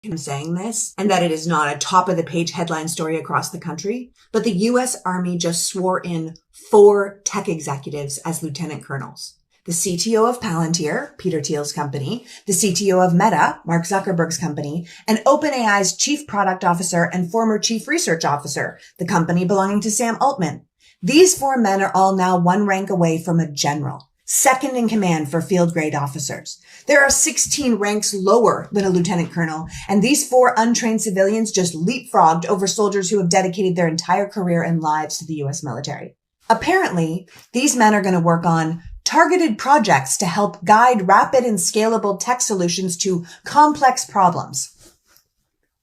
I'm saying this and that it is not a top of the page headline story across the country, but the US Army just swore in 4 tech executives as lieutenant colonels. The CTO of Palantir, Peter Thiel's company, the CTO of Meta, Mark Zuckerberg's company, and OpenAI's chief product officer and former chief research officer, the company belonging to Sam Altman. These 4 men are all now 1 rank away from a general, second in command for field grade officers. There are 16 ranks lower than a lieutenant colonel, and these 4 untrained civilians just leapfrogged over soldiers who have dedicated their entire career and lives to the US military. Apparently, these men are going to work on targeted projects to help guide rapid and scalable tech solutions to complex problems.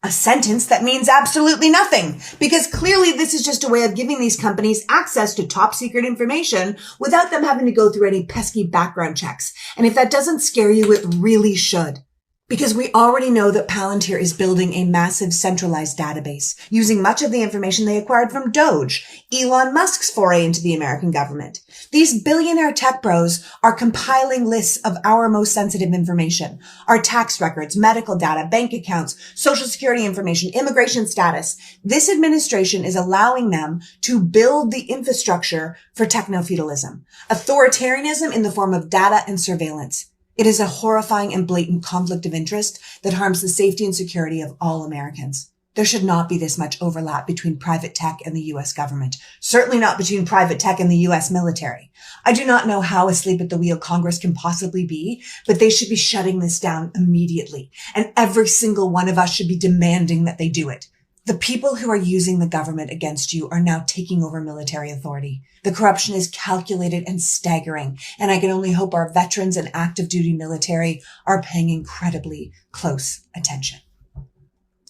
A sentence that means absolutely nothing, because clearly this is just a way of giving these companies access to top secret information without them having to go through any pesky background checks. And if that doesn't scare you, it really should. Because we already know that Palantir is building a massive centralized database, using much of the information they acquired from Doge, Elon Musk's foray into the American government. These billionaire tech bros are compiling lists of our most sensitive information, our tax records, medical data, bank accounts, social security information, immigration status. This administration is allowing them to build the infrastructure for techno-feudalism, authoritarianism in the form of data and surveillance. It is a horrifying and blatant conflict of interest that harms the safety and security of all Americans. There should not be this much overlap between private tech and the US government, certainly not between private tech and the US military. I do not know how asleep at the wheel Congress can possibly be, but they should be shutting this down immediately, and every single one of us should be demanding that they do it. The people who are using the government against you are now taking over military authority. The corruption is calculated and staggering, and I can only hope our veterans and active duty military are paying incredibly close attention.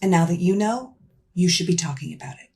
And now that you know, you should be talking about it.